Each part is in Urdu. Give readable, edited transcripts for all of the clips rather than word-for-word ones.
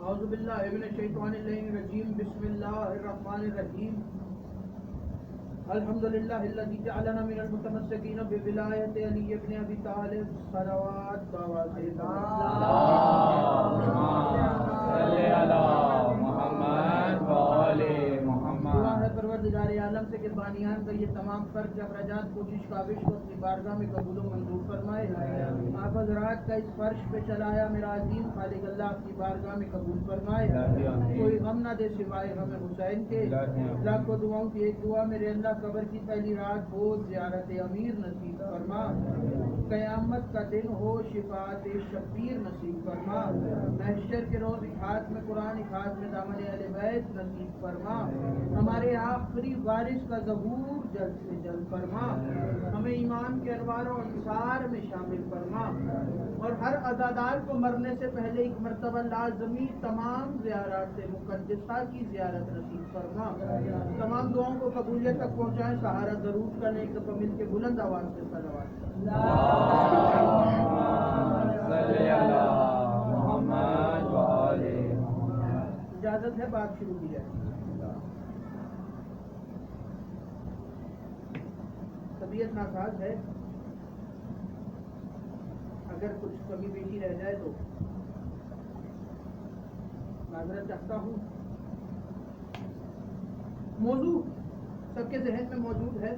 اعوذ باللہ من الشیطان الرجیم بسم اللہ الرحمن الرحیم الحمد للہ الذی جعلنا من المتمسکین بولایت علی ابن ابی طالب صلوات پروردگار عالم سے کہ بانیان کا یہ تمام فرض اخراجات کوشش کاوش کو اپنی بارگاہ میں قبول و منظور فرمائے. آپ حضرات کا اس فرش پہ چلایا میرا عظیم خالق اللہ اپنی بارگاہ میں قبول فرمائے. کوئی غم نہ دے سوائے غم حسین کے. لاکھوں دعاؤں کی ایک دعا میرے اللہ قبر کی پہلی رات ہو زیارت امیر نصیب فرما. قیامت کا دن ہو شفاعت شبیر نصیب فرما. محشر کے روز احاط میں قرآن احاط میں دامن اہل بیت نصیب فرما. ہمارے آخری وارث کا ظہور جلد سے جلد فرما. ہمیں ایمان کے انوار و انصار میں شامل فرما اور ہر عزادار کو مرنے سے پہلے ایک مرتبہ لازمی تمام زیارات مقدسہ کی زیارت نصیب فرما. تمام دعاؤں کو قبولیت تک پہنچائیں. سہارا ضرور کریں. ایک دفعہ مل کے بلند آواز سے صلوات. اجازت ہے بات شروع کی جائے. طبیعت ناساز ہے. اگر کچھ کمی بیشی رہ جائے تو معذرت چاہتا ہوں. موضوع سب کے ذہن میں موجود ہے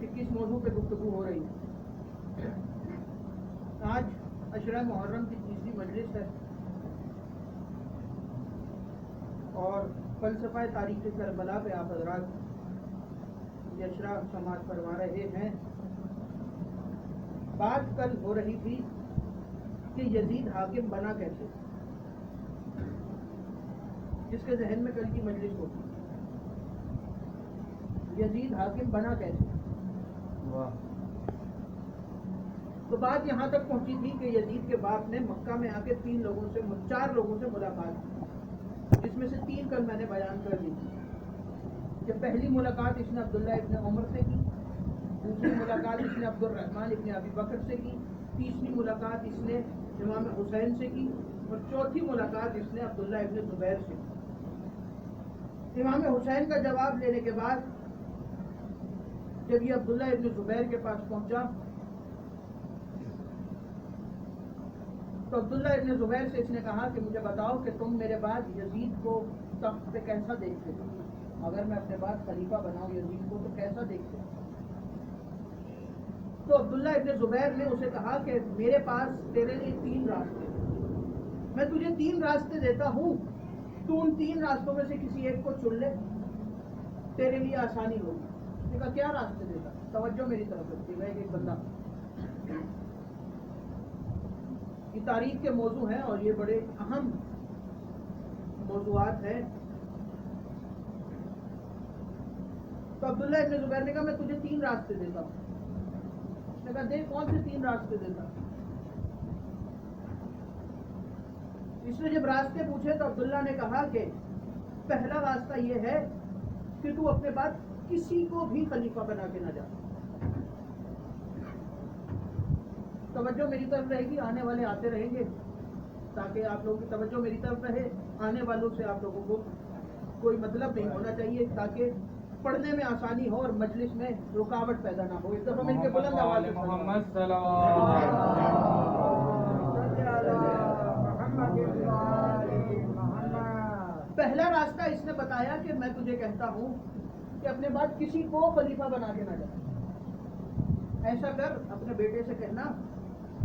کہ کس موضوع پہ گفتگو ہو رہی ہے. آج عشرہ محرم کی تیسری مجلس ہے اور فلسفہ تاریخ کربلا پہ آپ حضرات یہ عشرہ سماعت فرما رہے ہیں. بات کل ہو رہی تھی کہ یزید حاکم بنا کیسے. جس کے ذہن میں کل کی مجلس ہوتی یزید حاکم بنا کیسے. تو بات یہاں تک پہنچی تھی کہ یزید کے باپ نے مکہ میں آ کے 4 لوگوں سے ملاقات کی جس میں سے 3 کل میں نے بیان کر دی تھی. کہ پہلی ملاقات اس نے عبداللہ ابن عمر سے کی. دوسری ملاقات اس نے عبد الرحمن ابن ابی بکر سے کی. تیسری ملاقات اس نے امام حسین سے کی. اور چوتھی ملاقات اس نے عبداللہ ابن زبیر سے کی. امام حسین کا جواب لینے کے بعد جب یہ عبداللہ ابن زبیر کے پاس پہنچا تو عبداللہ ابن زبیر سے اس نے کہا کہ مجھے بتاؤ کہ تم میرے بعد یزید کو تخت پہ کیسا دیکھتے ہو. اگر میں اپنے بعد خلیفہ بناؤں یزید کو تو کیسا دیکھتے ہو. تو عبداللہ ابن زبیر نے اسے کہا کہ میرے پاس تیرے لیے 3 راستے ہیں. میں تجھے 3 راستے دیتا ہوں. تو ان 3 راستوں میں سے کسی ایک کو چن لے. تیرے لیے آسانی ہوگی. نے کہا کیا راستے دیتا. توجہ میری طرف رکھتی ہے. ایک بندہ یہ تاریخ کے موضوع ہیں اور یہ بڑے اہم موضوعات ہیں. تو عبداللہ ابن زبیر نے کہا میں تجھے 3 راستے دیتا ہوں. اس نے کہا دیکھ کون سے 3 راستے دیتا. اس نے جب راستے پوچھے تو عبداللہ نے کہا کہ پہلا راستہ یہ ہے کہ تو اپنے بعد کسی کو بھی خلیفہ بنا کے نہ جا. توجہ میری طرف رہے گی. آنے والے آتے رہیں گے تاکہ آپ لوگوں کی توجہ میری طرف رہے. آنے والوں سے آپ لوگوں کو کوئی مطلب نہیں ہونا چاہیے تاکہ پڑھنے میں آسانی ہو اور مجلس میں رکاوٹ پیدا نہ ہو. ایک دفعہ مل کے بلند آواز سے محمد صلی پہلا راستہ اس نے بتایا کہ میں تجھے کہتا ہوں کہ اپنے بعد کسی کو خلیفہ بنا کے نہ جا. ایسا کر اپنے بیٹے سے کہنا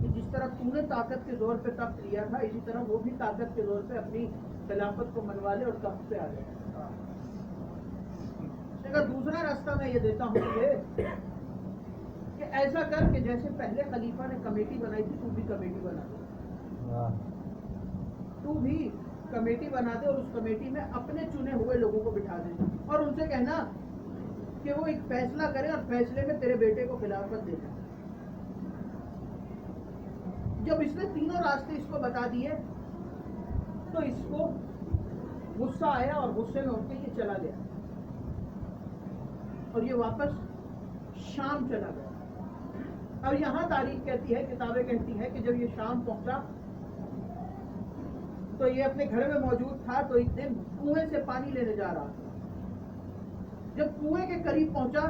کہ جس طرح تو نے طاقت کے زور پہ تخت لیا تھا اسی طرح وہ بھی طاقت کے زور پہ اپنی خلافت کو منوا لے اور تخت پہ آ جائے. دوسرا راستہ میں یہ دیتا ہوں کہ ایسا کر کہ جیسے پہلے خلیفہ نے کمیٹی بنائی تھی تو بھی کمیٹی بنا دے. تو بھی کمیٹی بنا دے اور اس کمیٹی میں اپنے چنے ہوئے لوگوں کو بٹھا دے اور ان سے کہنا کہ وہ ایک فیصلہ کرے اور فیصلے میں تیرے بیٹے کو خلافت دے دے. جب اس نے تینوں راستے اس کو بتا دیے تو اس کو غصہ آیا اور غصے میں اٹھ کے یہ چلا گیا اور یہ واپس شام چلا گیا. اور یہاں تاریخ کہتی ہے، کتابیں کہتی ہیں کہ جب یہ شام پہنچا تو یہ اپنے گھر میں موجود تھا، تو ایک دن کنویں سے پانی لینے جا رہا تھا۔ جب کنویں کے قریب پہنچا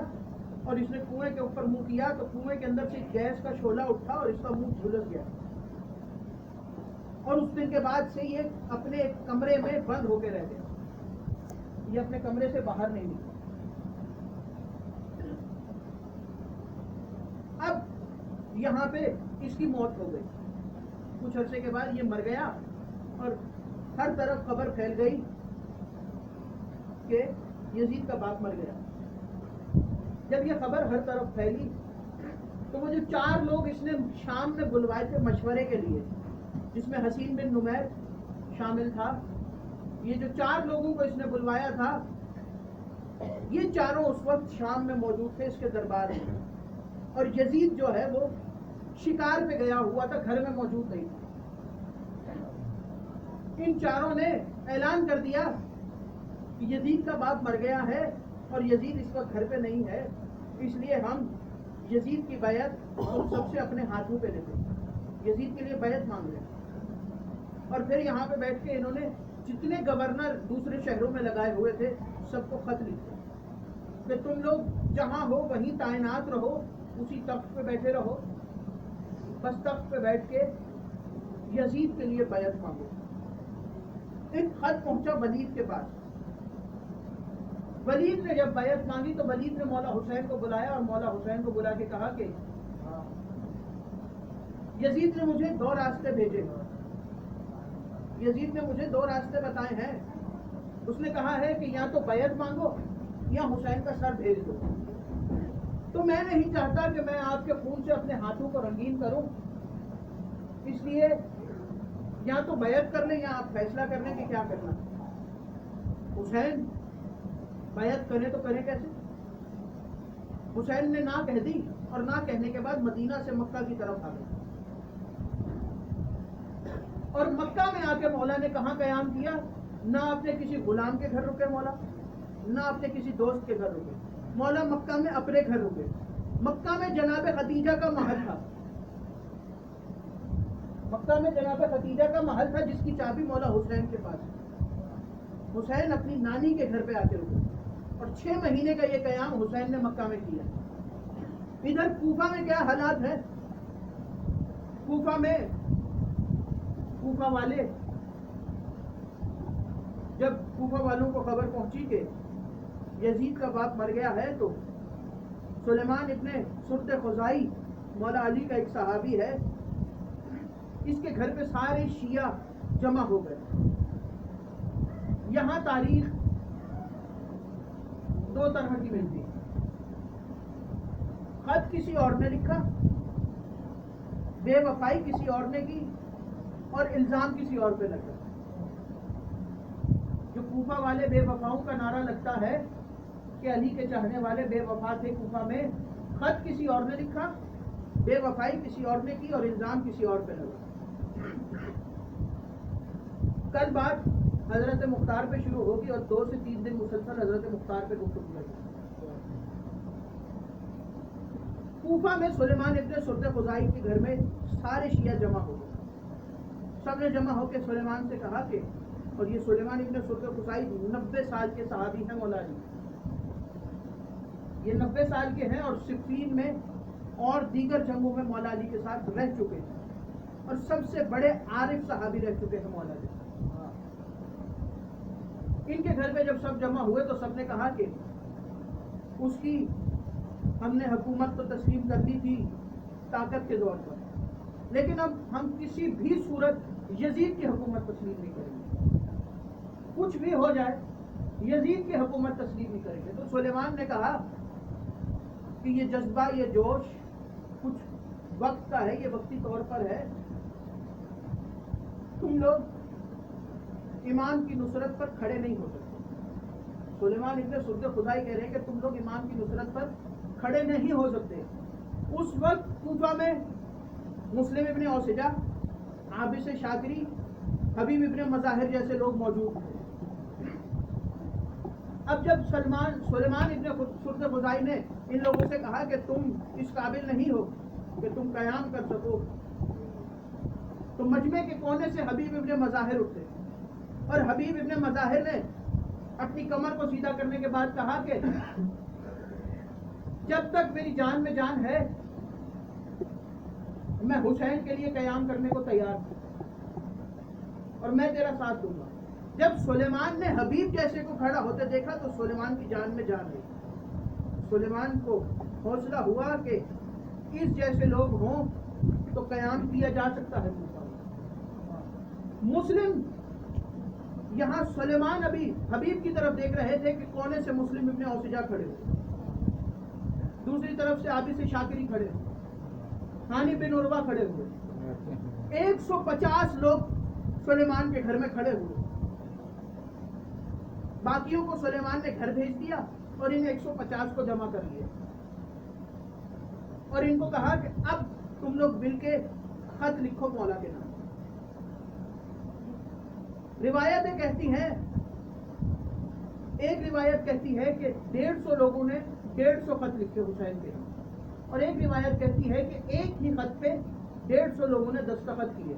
اور اس نے کنویں کے اوپر منہ کیا تو کنویں کے اندر سے گیس کا شعلہ اٹھا اور اس کا منہ جھلس گیا، اور اس دن کے بعد سے یہ اپنے ایک کمرے میں بند ہو کے رہ گیا، یہ اپنے کمرے سے باہر نہیں نکلا۔ اب یہاں پہ اس کی موت ہو گئی، کچھ عرصے کے بعد یہ مر گیا اور ہر طرف خبر پھیل گئی کہ یزید کا باپ مر گیا۔ جب یہ خبر ہر طرف پھیلی تو وہ جو 4 لوگ اس نے شام میں بلوائے تھے مشورے کے لیے، جس میں حسین بن نمیر شامل تھا، یہ جو 4 لوگوں کو اس نے بلوایا تھا، یہ چاروں اس وقت شام میں موجود تھے اس کے دربار میں، اور یزید جو ہے وہ شکار پہ گیا ہوا تھا، گھر میں موجود نہیں تھا۔ ان چاروں نے اعلان کر دیا کہ یزید کا باپ مر گیا ہے اور یزید اس وقت گھر پہ نہیں ہے، اس لیے ہم یزید کی بیعت سب سے اپنے ہاتھوں پہ لیتے ہیں، یزید کے لیے بیعت مانگ رہے ہیں۔ اور پھر یہاں پہ بیٹھ کے انہوں نے جتنے گورنر دوسرے شہروں میں لگائے ہوئے تھے سب کو خط لکھے کہ تم لوگ جہاں ہو وہیں تعینات رہو، اسی تخت پہ بیٹھے رہو، بس تخت پہ بیٹھ کے یزید کے لیے بیعت مانگو۔ ایک خط پہنچا ولید کے پاس، ولید نے جب بیعت مانگی تو ولید نے مولا حسین کو بلایا اور مولا حسین کو بلا کے کہا کہ یزید نے مجھے 2 راستے بھیجے، یزید نے مجھے 2 راستے بتائے ہیں، اس نے کہا ہے کہ یا تو بیعت مانگو یا حسین کا سر بھیج دو، تو میں نہیں چاہتا کہ میں آپ کے خون سے اپنے ہاتھوں کو رنگین کروں، اس لیے یا تو بیعت کر لیں یا آپ فیصلہ کر لیں کہ کیا کرنا۔ حسین بیعت کریں تو کریں کیسے؟ حسین نے نہ کہہ دی اور نہ کہنے کے بعد مدینہ سے مکہ کی طرف آ گئے، اور مکہ میں آ کے مولا نے کہاں قیام کیا؟ نہ اپنے کسی غلام کے گھر رکے مولا، نہ اپنے کسی دوست کے گھر رکے، مولا مکہ میں اپنے گھر رکے۔ مکہ میں جناب خدیجہ کا محل تھا، مکہ میں جناب خدیجہ کا محل تھا جس کی چابی مولا حسین کے پاس ہے۔ حسین اپنی نانی کے گھر پہ آ کے رکے اور 6 مہینے کا یہ قیام حسین نے مکہ میں کیا۔ ادھر کوفہ میں کیا حالات ہے؟ کوفہ میں کوفہ والے، جب کوفہ والوں کو خبر پہنچی کہ یزید کا باپ مر گیا ہے تو سلیمان ابن سرد خزائی مولا علی کا ایک صحابی ہے، اس کے گھر پہ سارے شیعہ جمع ہو گئے۔ یہاں تاریخ 2 طرح کی ملتی ہے، خط کسی اور نے لکھا، بے وفائی کسی اور نے کی، اور الزام کسی اور پہ لگا۔ جو کوفہ والے بے وفاؤں کا نعرہ لگتا ہے کہ علی کے چاہنے والے بے وفا تھے کوفہ میں، خط کسی اور نے لکھا، بے وفائی کسی اور نے کی اور الزام کسی اور پہ لگا۔ کل بات حضرت مختار پہ شروع ہوگی اور 2 سے 3 دن مسلسل حضرت مختار پہ گفتگو ہوگی۔ کوفہ میں سلیمان ابن سرد خزائی کے گھر میں سارے شیعہ جمع ہو گئے، سب نے جمع ہو کے سلیمان سے کہا کہ، اور یہ سلیمان ابن سرد خزائی 90 سال کے صحابی ہیں مولا علی، یہ 90 سال کے ہیں اور صفین میں اور دیگر جنگوں میں مولا علی کے ساتھ رہ چکے ہیں اور سب سے بڑے عارف صحابی رہ چکے ہیں مولا علی۔ ان کے گھر پہ جب سب جمع ہوئے تو سب نے کہا کہ اس کی ہم نے حکومت تو تسلیم کر لی تھی طاقت کے زور پر، لیکن اب ہم کسی بھی صورت یزید کی حکومت تسلیم نہیں کریں گے، کچھ بھی ہو جائے یزید کی حکومت تسلیم نہیں کریں گے۔ تو سلیمان نے کہا کہ یہ جذبہ، یہ جوش کچھ وقت کا ہے، یہ وقتی طور پر ہے، تم لوگ امام کی نصرت پر کھڑے نہیں ہو سکتے۔ سلیمان ابن سرد خزائی کہہ رہے ہیں کہ تم لوگ امام کی نصرت پر کھڑے نہیں ہو سکتے۔ اس وقت کوفہ میں مسلم ابن اوسجہ، عابس شاکری، حبیب ابن مظاہر جیسے لوگ موجود تھے۔ اب جب سلیمان ابن سرد خزائی نے ان لوگوں سے کہا کہ تم اس قابل نہیں ہو کہ تم قیام کر سکو. تو مجمع کے کونے سے حبیب ابن مظاہر اٹھے اور حبیب ابن مظاہر نے اپنی کمر کو سیدھا کرنے کے بعد کہا کہ جب تک میری جان میں جان ہے میں حسین کے لیے قیام کرنے کو تیار ہوں اور میں تیرا ساتھ دوں گا. جب سلیمان نے حبیب جیسے کو کھڑا ہوتے دیکھا تو سلیمان کی جان میں جان گئی. سلیمان کو حوصلہ ہوا کہ اس جیسے لوگ ہوں تو قیام کیا جا سکتا ہے. مسلم یہاں سلیمان ابھی حبیب کی طرف دیکھ رہے تھے کہ کونے سے مسلم ابن اوسجا کھڑے ہوئے, دوسری طرف سے عابس شاکری کھڑے ہوئے, ہانی بن عروہ کھڑے ہوئے. 150 لوگ سلیمان کے گھر میں کھڑے ہوئے. باقیوں کو سلیمان نے گھر بھیج دیا اور ان 150 کو جمع کر لیا اور ان کو کہا کہ اب تم لوگ مل کے خط لکھو مولا کے نام. روایتیں کہتی ہیں, ایک روایت کہتی ہے کہ 150 لوگوں نے 150 خط لکھے حسین کے نام, اور ایک روایت کہتی ہے کہ ایک ہی خط پہ 150 لوگوں نے دستخط کیے.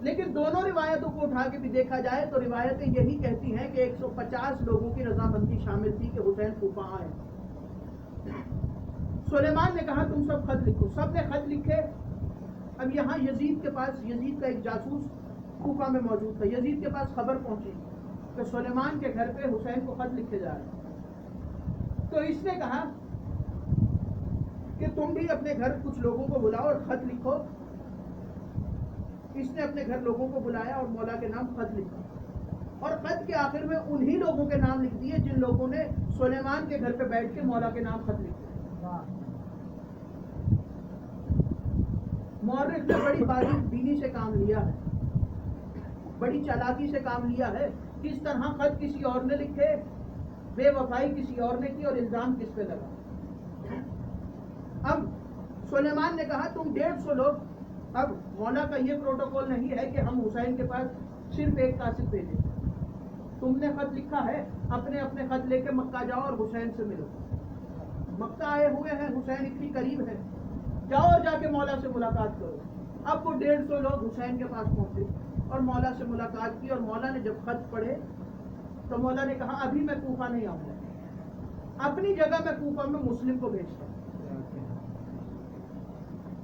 لیکن دونوں روایتوں کو اٹھا کے بھی دیکھا جائے تو روایتیں یہی کہتی ہیں کہ 150 لوگوں کی رضامندی شامل تھی کہ حسین کوفہ آئے. سلیمان نے کہا تم سب خط لکھو. سب نے خط لکھے. اب یہاں یزید کے پاس, یزید کا ایک جاسوس کوفہ میں موجود تھا, یزید کے پاس خبر پہنچی کہ سلیمان کے گھر پہ حسین کو خط لکھے جا رہے ہیں. تو اس نے کہا کہ تم بھی اپنے گھر کچھ لوگوں کو بلاؤ اور خط لکھو. اس نے اپنے گھر لوگوں کو بلایا اور مولا کے نام خط لکھا, اور خط کے آخر میں انہی لوگوں کے نام لکھ دیے جن لوگوں نے سلیمان کے گھر پہ بیٹھ کے مولا کے نام خط لکھے. مورخ نے بڑی باریک بینی سے کام لیا ہے, بڑی چالاکی سے کام لیا ہے. کس طرح خط کسی اور نے لکھے, بے وفائی کسی اور نے کی, اور الزام کس پہ لگا. اب سلیمان نے کہا تم 150 لوگ, اب مولا کا یہ پروٹوکول نہیں ہے کہ ہم حسین کے پاس صرف ایک کاتب بھیجیں. تم نے خط لکھا ہے, اپنے اپنے خط لے کے مکہ جاؤ اور حسین سے ملو. مکہ آئے ہوئے ہیں, حسین اتنی قریب ہے, جاؤ اور جا کے مولا سے ملاقات کرو. اب وہ 150 لوگ حسین کے پاس پہنچے اور مولا سے ملاقات کی, اور مولا نے جب خط پڑھے تو مولا نے کہا ابھی میں کوفہ نہیں آؤں گا, اپنی جگہ میں کوفہ میں مسلم کو بھیجتا ہوں.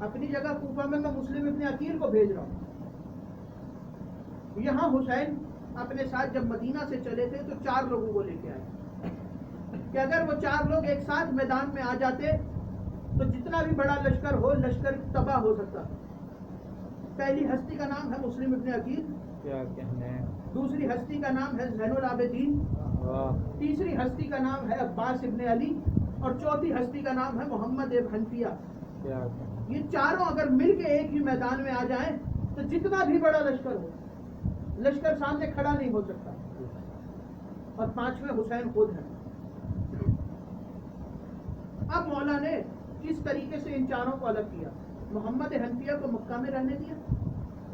اپنی جگہ کوفہ میں مسلم ابن عقیل کو بھیج رہا ہوں. یہاں حسین اپنے ساتھ جب مدینہ سے چلے تھے تو 4 لوگوں کو لے کے آئے کہ اگر وہ 4 لوگ ایک ساتھ میدان میں آ جاتے تو جتنا بھی بڑا لشکر ہو, لشکر تباہ ہو سکتا. پہلی ہستی کا نام ہے مسلم ابن عقیل, دوسری ہستی کا نام ہے زین العابدین, تیسری ہستی کا نام ہے عباس ابن علی, اور چوتھی ہستی کا نام ہے محمد ابن حنفیہ. یہ چاروں اگر مل کے ایک ہی میدان میں آ جائیں تو جتنا بھی بڑا لشکر ہو, لشکر سامنے کھڑا نہیں ہو سکتا. اور 5ویں حسین خود ہیں. اب مولا نے کس طریقے سے ان چاروں کو الگ کیا. محمد حنفیہ کو مکہ میں رہنے دیا,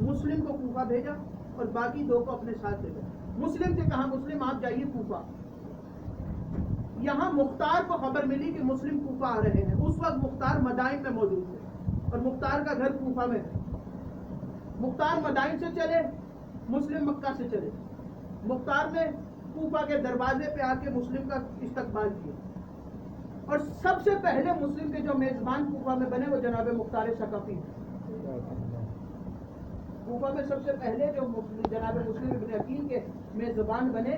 مسلم کو کوفہ بھیجا, اور باقی 2 کو اپنے ساتھ لے گئے. مسلم سے کہا مسلم آپ جائیے کوفہ. یہاں مختار کو خبر ملی کہ مسلم کوفہ آ رہے ہیں. اس وقت مختار مدائن میں موجود تھے اور مختار کا گھر کوفہ میں ہے. مختار مدائن سے چلے, مسلم مکہ سے چلے. مختار نے کوفہ کے دروازے پہ آ کے مسلم کا استقبال کیا, اور سب سے پہلے مسلم کے جو میزبان کوفہ میں بنے وہ جناب مختار ثقفی ہیں. کوفہ میں سب سے پہلے جو جناب مسلم ابن عقیل کے میزبان بنے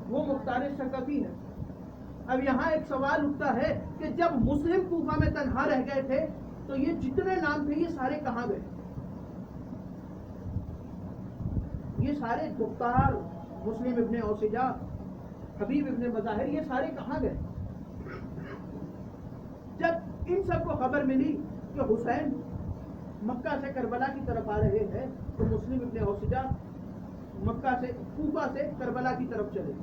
وہ مختار ثقفی ہیں. اب یہاں ایک سوال اٹھتا ہے کہ جب مسلم کوفہ میں تنہا رہ گئے تھے تو یہ جتنے نام تھے یہ سارے کہاں گئے؟ یہ سارے مختار, مسلم ابن اوسجا, حبیب ابن مظاہر, یہ سارے کہاں گئے؟ جب ان سب کو خبر ملی کہ حسین مکہ سے کربلا کی طرف آ رہے ہیں تو مسلم ابن اوسجا مکہ سے, کوفہ سے کربلا کی طرف چلے,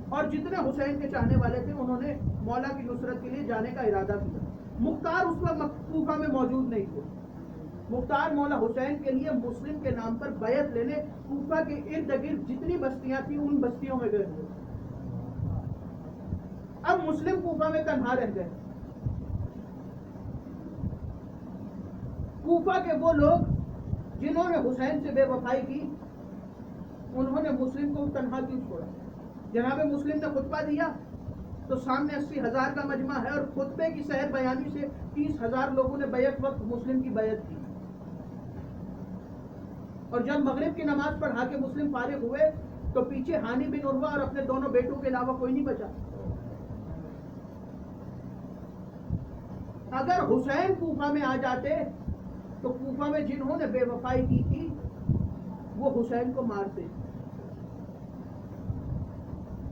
اور جتنے حسین کے چاہنے والے تھے انہوں نے مولا کی نصرت کے لیے جانے کا ارادہ کیا. مختار اس وقت کوفہ میں موجود نہیں تھے. مختار مولا حسین کے لیے مسلم کے نام پر بیعت لینے کوفہ کے ارد گرد جتنی بستیاں تھیں ان بستیوں میں گئے ہوئے. اب مسلم کوفہ میں تنہا رہ گئے. کوفہ کے وہ لوگ جنہوں نے حسین سے بے وفائی کی انہوں نے مسلم کو تنہا کیوں چھوڑا؟ جناب مسلم نے خطبہ دیا تو سامنے 80,000 کا مجمع ہے اور خطبے کی سحر بیانی سے 30,000 لوگوں نے بیعت وقت مسلم کی بیعت کی. اور جب مغرب کی نماز پڑھا کے مسلم فارغ ہوئے تو پیچھے ہانی بن عروہ اور اپنے دونوں بیٹوں کے علاوہ کوئی نہیں بچا. اگر حسین کوفہ میں آ جاتے تو کوفہ میں جنہوں نے بے وفائی کی تھی وہ حسین کو مارتے.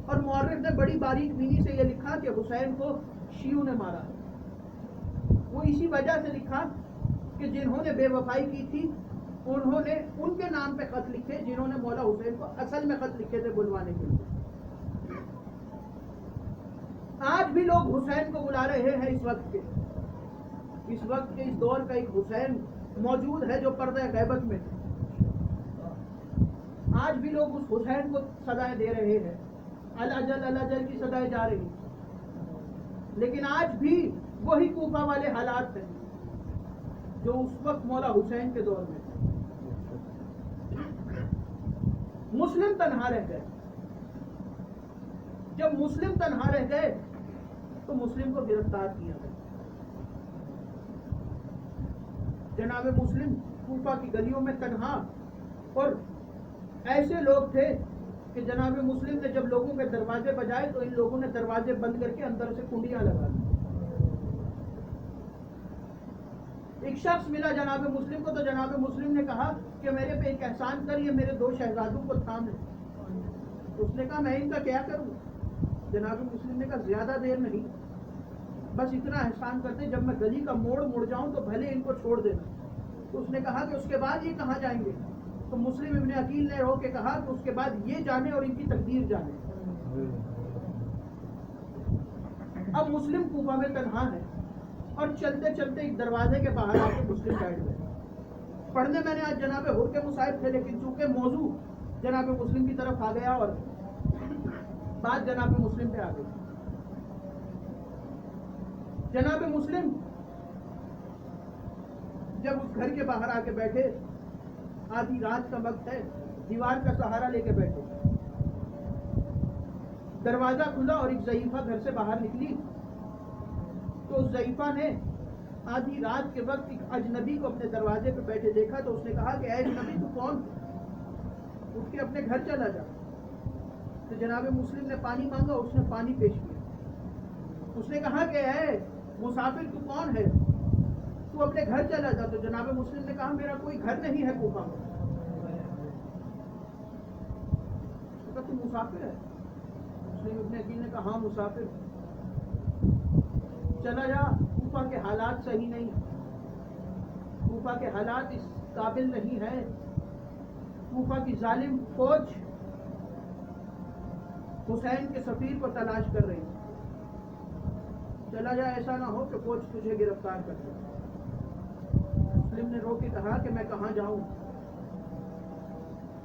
اور مورخ نے بڑی باریک بینی سے یہ لکھا کہ حسین کو شیعوں نے مارا. وہ اسی وجہ سے لکھا کہ جنہوں نے بے وفائی کی تھی انہوں نے ان کے نام پہ خط لکھے جنہوں نے مولا حسین کو اصل میں خط لکھے تھے بلوانے کے لیے. آج بھی لوگ حسین کو بلا رہے ہیں. اس وقت کے اس دور کا ایک حسین موجود ہے جو پردہ غیبت میں ہے. آج بھی لوگ اس حسین کو صدائیں دے رہے ہیں. الاجل الاجل کی صدائیں جا رہی. لیکن آج بھی وہی کوفہ والے حالات ہیں جو اس وقت مولا حسین کے دور میں تھے. مسلم تنہا رہ گئے. جب مسلم تنہا رہ گئے تو مسلم کو گرفتار کیا گیا. جناب مسلم کوفہ کی گلیوں میں تنہا اور ایسے لوگ تھے کہ جناب مسلم نے جب لوگوں کے دروازے بجائے تو ان لوگوں نے دروازے بند کر کے اندر سے کنڈیاں لگا دی. ایک شخص ملا جناب مسلم کو تو جناب مسلم نے کہا کہ میرے پہ ایک احسان کر, یہ میرے 2 شہزادوں کو تھام لے. اس نے کہا میں ان کا کیا کروں؟ جناب مسلم نے کہا زیادہ دیر نہیں, بس اتنا احسان کرتے جب میں گلی کا موڑ مڑ جاؤں تو بھلے ان کو چھوڑ دینا. اس نے کہا کہ اس کے بعد یہ کہاں جائیں گے؟ تو مسلم ابن عقیل نے رو کے کہا کہ اس کے بعد یہ جانے اور ان کی تقدیر جانے. اب مسلم کوفہ میں تنہا ہے اور چلتے چلتے ایک دروازے کے باہر آ کے مسلم بیٹھ گئے. پڑھنے میں نے آج جناب حر کے مصاحب تھے لیکن چونکہ موضوع جناب مسلم کی طرف آ گیا اور بات جناب مسلم پہ آ گئی. جناب مسلم جب اس گھر کے باہر آ کے بیٹھے, آدھی رات کا وقت ہے, دیوار کا سہارا لے کے بیٹھے. دروازہ کھلا اور ایک ضعیفہ گھر سے باہر نکلی تو اس ضعیفہ نے آدھی رات کے وقت ایک اجنبی کو اپنے دروازے پہ بیٹھے دیکھا تو اس نے کہا کہ اے اجنبی تو کون, اٹھ کے اپنے گھر چلا جا. تو جناب مسلم نے پانی مانگا, اس نے پانی پیش کیا. اس نے کہا کہ اے مسافر تو کون ہے, تو اپنے گھر چلا جا. تو جناب مسلم نے کہا میرا کوئی گھر نہیں ہے کوفہ میں. تو مسافر ہے. مسلم ابن عقیل نے کہا ہاں مسافر. چلا جا, کوفہ کے حالات صحیح نہیں, کوفہ کے حالات اس قابل نہیں ہے. کوفہ کی ظالم فوج حسین کے سفیر کو تلاش کر رہی. چلا جا, ایسا نہ ہو کہ فوج تجھے گرفتار کر دے. مسلم نے رو کے کہا کہ میں کہاں جاؤں,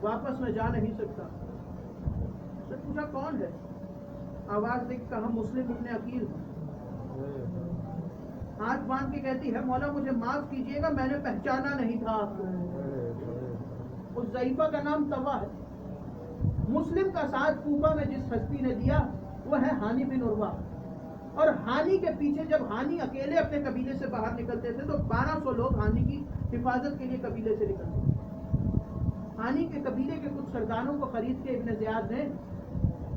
واپس میں جا نہیں سکتا. اس نے پوچھا کون ہے, آواز دے کے کہا مسلم ابن عقیل. ہاتھ باندھ کے کہتی ہے مولا مجھے معاف کیجیے گا, میں نے پہچانا نہیں تھا آپ کو. اس ضعیفہ کا نام طوا ہے. مسلم کا ساتھ کوفہ میں جس ہستی نے دیا وہ ہے ہانی بن عروہ. اور ہانی کے پیچھے جب ہانی اکیلے اپنے قبیلے سے باہر نکلتے تھے تو 1200 لوگ ہانی کی حفاظت کے لیے قبیلے سے نکلتے تھے. ہانی کے قبیلے کے کچھ سرداروں کو خرید کے ابن زیاد نے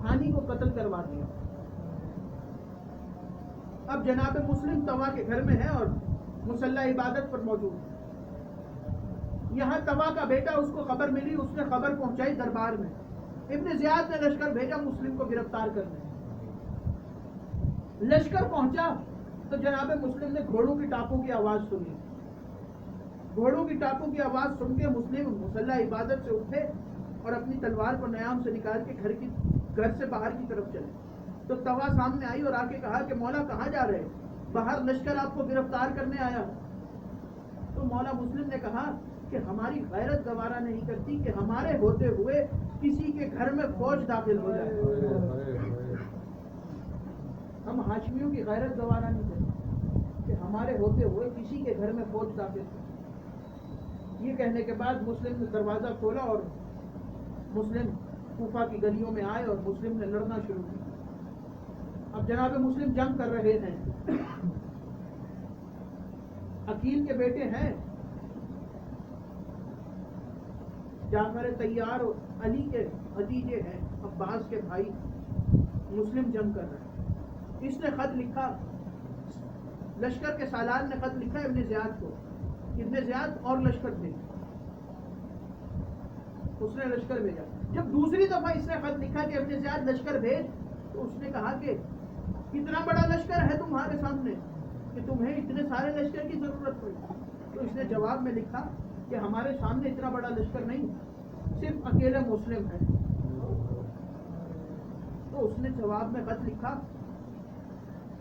ہانی کو قتل کروا دیا. اب جناب مسلم طوا کے گھر میں ہے اور مسلح عبادت پر موجود ہے. یہاں طوا کا بیٹا, اس کو خبر ملی, اس نے خبر پہنچائی دربار میں. ابن زیاد نے لشکر بھیجا مسلم کو گرفتار کرنے. لشکر پہنچا تو جناب مسلم نے گھوڑوں کی ٹاپوں کی آواز سنی. گھوڑوں کی ٹاپوں کی آواز سن کے مسلم مسلح عبادت سے اٹھے اور اپنی تلوار کو نیام سے نکال کے گھر سے باہر کی طرف چلے. تو طوا سامنے آئی اور آ کے کہا کہ مولا کہاں جا رہے, باہر لشکر آپ کو گرفتار کرنے آیا. تو مولا مسلم نے کہا کہ ہماری غیرت گوارا نہیں کرتی کہ ہمارے ہوتے ہوئے کسی کے گھر میں فوج داخل ہو جائے. ہم ہاشمیوں کی غیرت گوارا نہیں کرتے کہ ہمارے ہوتے ہوئے کسی کے گھر میں فوج داخل ہو۔ یہ کہنے کے بعد مسلم نے دروازہ کھولا اور مسلم کوفہ کی گلیوں میں آئے اور مسلم نے لڑنا شروع کیا۔ اب جناب مسلم جنگ کر رہے ہیں، عقیل کے بیٹے ہیں، جعفر طیار اور علی کے بھتیجے ہیں، عباس کے بھائی، مسلم جنگ کر رہے ہیں۔ اس نے خط لکھا، لشکر کے سالار نے خط لکھا ابن زیاد کو، ابن زیاد اور لشکر بھیج، اس نے لشکر بھیجا۔ جب دوسری دفعہ اس نے خط لکھا کہ ابن زیاد لشکر بھیج، تو اس نے کہا کہ اتنا بڑا لشکر ہے تمہارے سامنے کہ تمہیں اتنے سارے لشکر کی ضرورت پڑی؟ تو اس نے جواب میں لکھا کہ ہمارے سامنے اتنا بڑا لشکر نہیں، صرف اکیلے مسلم ہیں۔ تو اس نے جواب میں خط لکھا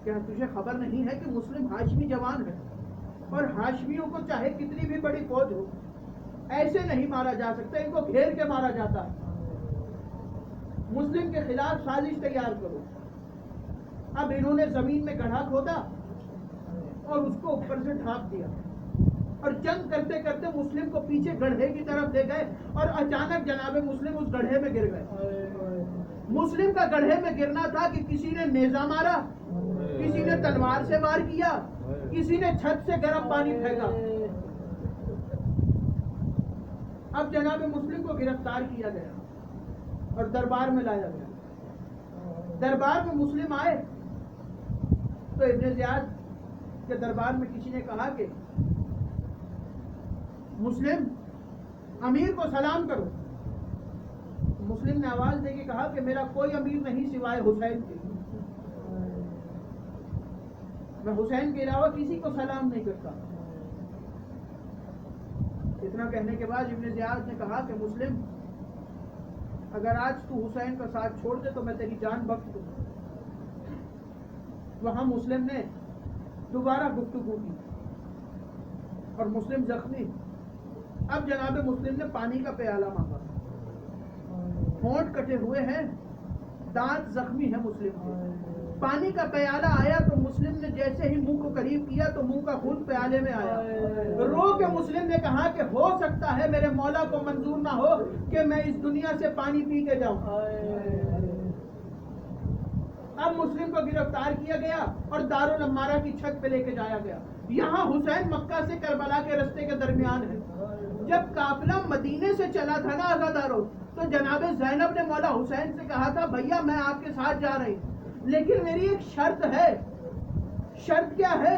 کہ تجھے خبر نہیں ہے کہ مسلم ہاشمی جوان ہے، اور ہاشمیوں کو چاہے کتنی بھی بڑی فوج ہو ایسے نہیں مارا جا سکتا، ان کو گھیر کے مارا جاتا ہے۔ مسلم کے خلاف سازش تیار کرو۔ اب انہوں نے زمین میں گڑھا کھودا اور اس کو اوپر سے ڈھانپ دیا، اور جنگ کرتے کرتے مسلم کو پیچھے گڑھے کی طرف لے گئے، اور اچانک جناب مسلم اس گڑھے میں گر گئے۔ مسلم کا گڑھے میں گرنا تھا کہ کسی نے نیزہ مارا، کسی نے تلوار سے وار کیا، کسی نے چھت سے گرم پانی پھینکا۔ اب جناب مسلم کو گرفتار کیا گیا اور دربار میں لایا گیا۔ دربار میں مسلم آئے تو ابن زیاد کے دربار میں کسی نے کہا کہ مسلم امیر کو سلام کرو۔ مسلم نے آواز دے کے کہا کہ میرا کوئی امیر نہیں سوائے حسین کے، میں حسین کے علاوہ کسی کو سلام نہیں کرتا۔ اتنا کہنے کے بعد ابن زیاد نے کہا کہ مسلم اگر آج تو حسین کا ساتھ چھوڑ دے تو میں تیری جان بخش دوں۔ وہاں مسلم نے دوبارہ گفتگو کی اور مسلم زخمی۔ اب جناب مسلم نے پانی کا پیالہ مانگا، ہونٹ کٹے ہوئے ہیں، دانت زخمی ہے مسلم کے۔ پانی کا پیالہ آیا تو مسلم نے جیسے ہی منہ کو قریب کیا تو منہ کا خون پیالے میں آیا۔ رو کے مسلم نے کہا کہ ہو سکتا ہے میرے مولا کو منظور نہ ہو کہ میں اس دنیا سے پانی پی کے جاؤں۔ اب مسلم کو گرفتار کیا گیا اور دارالعمارہ کی چھت پہ لے کے جایا گیا۔ یہاں حسین مکہ سے کربلا کے رستے کے درمیان ہے۔ جب قافلہ مدینے سے چلا تھا نا عزادارو، تو جناب زینب نے مولا حسین سے کہا تھا بھیا میں آپ کے ساتھ جا رہی ہوں، لیکن میری ایک شرط ہے۔ شرط کیا ہے؟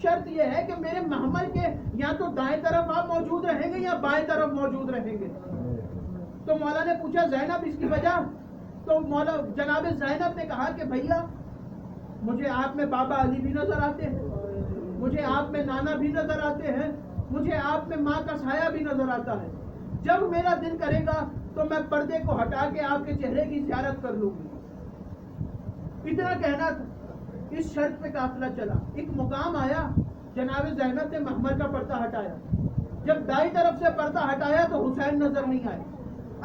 شرط یہ ہے کہ میرے محمل کے یا تو دائیں طرف آپ موجود رہیں گے یا بائیں طرف موجود رہیں گے۔ تو مولا نے پوچھا زینب اس کی وجہ؟ تو مولا جناب زینب نے کہا کہ بھیا مجھے آپ میں بابا علی بھی نظر آتے ہیں، مجھے آپ میں نانا بھی نظر آتے ہیں، مجھے آپ میں ماں کا سایہ بھی نظر آتا ہے۔ جب میرا دل کرے گا تو میں پردے کو ہٹا کے آپ کے چہرے کی زیارت کر لوں گی۔ اتنا کہنا تھا، اس شرط پہ قافلہ چلا۔ ایک مقام آیا، جناب زینب نے محمل کا پردہ ہٹایا۔ جب دائیں طرف سے پردہ ہٹایا تو حسین نظر نہیں آئے۔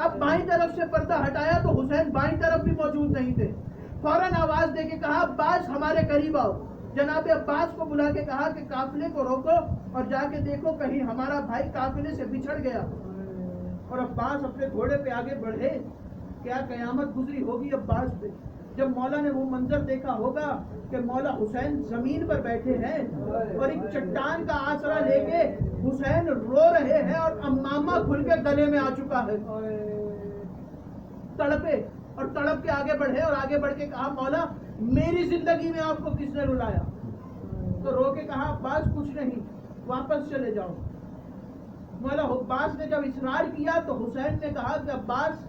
اب بائیں طرف سے پردہ ہٹایا تو حسین بائیں طرف بھی موجود نہیں تھے۔ فوراً آواز دے کے کہا عباس ہمارے قریب آؤ۔ جناب عباس کو بلا کے کہا کہ قافلے کو روکو اور جا کے دیکھو کہیں ہمارا بھائی قافلے سے بچھڑ گیا۔ اور عباس اپنے گھوڑے پہ آگے بڑھے۔ کیا قیامت گزری ہوگی عباس پہ جب مولا نے وہ منظر دیکھا ہوگا کہ مولا حسین زمین پر بیٹھے ہیں اور ایک چٹان کا آسرا لے کے حسین رو رہے ہیں اور امامہ کھل کے گلے میں آ چکا ہے۔ تڑپے اور تڑپ کے آگے بڑھے اور آگے بڑھ کے کہا مولا میری زندگی میں آپ کو کس نے رلایا؟ تو رو کے کہا عباس کچھ نہیں، واپس چلے جاؤ۔ مولا عباس نے جب اصرار کیا تو حسین نے کہا کہ عباس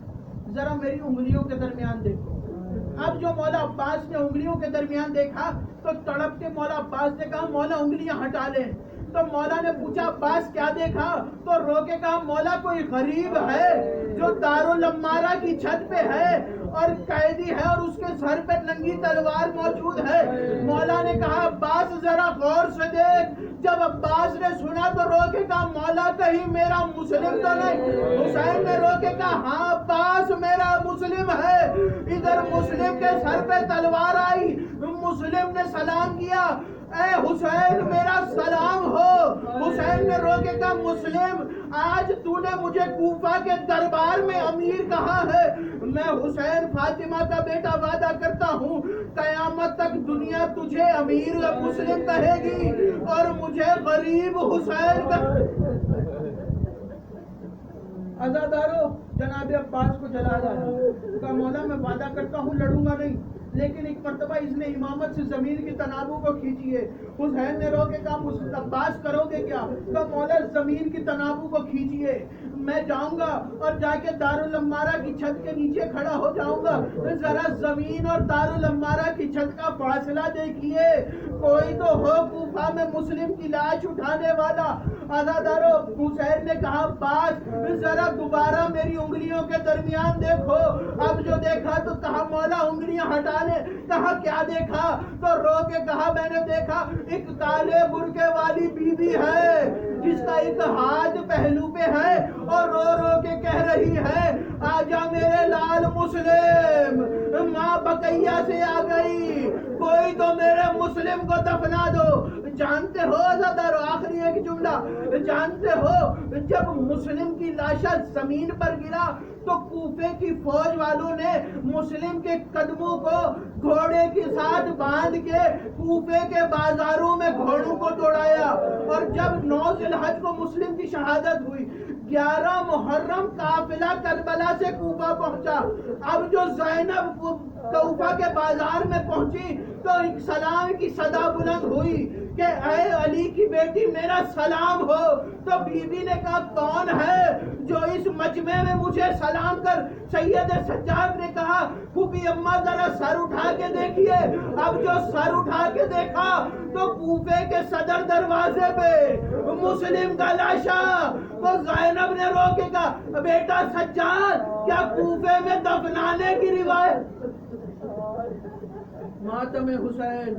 ذرا میری انگلیوں کے درمیان دیکھو۔ اب جو مولا عباس نے انگلیوں کے درمیان دیکھا تو تڑپ کے مولا عباس نے کہا مولا انگلیاں ہٹا لیں۔ تو مولا نے پوچھا عباس کیا دیکھا؟ تو رو کے کہا مولا کوئی غریب ہے جو دارالعمارہ کی چھت پہ ہے اور قیدی ہے اور اس کے سر پہ ننگی تلوار موجود ہے۔ مولا نے کہا عباس ذرا غور سے دیکھ۔ جب عباس نے سنا تو رو کے کہا مولا کہیں میرا مسلم تو نہیں؟ حسین نے رو کے کہا ہاں عباس میرا مسلم ہے۔ ادھر مسلم کے سر پہ تلوار آئی، مسلم نے سلام کیا، اے حسین میرا سلام ہو۔ حسین نے رو کے کہا مسلم آج تو نے مجھے کوفہ کے دربار میں امیر کہا ہے، میں حسین فاطمہ کا بیٹا وعدہ کرتا ہوں قیامت تک دنیا تجھے امیر مسلم کہے گی اور مجھے غریب حسین عزادارو جناب عباس کو جلا ڈالا۔ کہا مولا میں وعدہ کرتا ہوں لڑوں گا نہیں، لیکن ایک مرتبہ اس نے امامت سے زمین کی تنابو کو کھینچیے۔ حسین نے رو کے کہا عباس کرو گے کیا؟ کہا مولا زمین کی تنابو کو کھینچیے، میں جاؤں گا اور جا کے دارالعمارہ کی چھت کے نیچے کھڑا ہو جاؤں گا، ذرا زمین اور دارالعمارہ کی چھت کا فاصلہ دیکھیے، کوئی تو ہو کوفہ میں مسلم کی لاش اٹھانے والا۔ عزادارو حسین نے کہا عباس ذرا دوبارہ میری انگلیوں کے درمیان دیکھو۔ اب جو دیکھا تو کہا مولا انگلیاں ہٹا لے۔ کہا کیا دیکھا؟ تو رو کے کہا میں نے دیکھا ایک کالے برقعے والی بی بی ہے جس کا ایک ہاتھ پہلو پہ ہے اور رو رو کے کہہ رہی ہے آجا میرے لال مسلم، ماں بقیہ سے آ گئی، کوئی تو میرے مسلم کو دفنا دو۔ جانتے ہو عزادارو آخری ایک جملہ، جانتے ہو جب مسلم کی لاشا زمین پر گرا تو کوفے کی فوج والوں نے مسلم کے قدموں کو گھوڑے کے ساتھ باندھ کے کوفے کے بازاروں میں گھوڑوں کو دوڑایا، اور جب 9 ذی الحج کو مسلم کی شہادت ہوئی، 11 محرم قافلہ کربلا سے کوفہ پہنچا۔ اب جو زینب کوفہ کے بازار میں پہنچی تو ایک سلام کی صدا بلند ہوئی کہ اے علی کی بیٹی میرا سلام ہو۔ تو بی بی نے کہا کون ہے جو اس مجمع میں مجھے سلام کر؟ سید سجاد نے کہا پھوپھی اماں ذرا سر اٹھا کے دیکھیے۔ اب جو سر اٹھا کے دیکھا تو کوفے کے صدر دروازے پہ مسلم کا لاشا۔ تو زینب نے رو کے کہا بیٹا سجاد کیا کوفے میں دفنانے کی روایت؟ ماتم حسین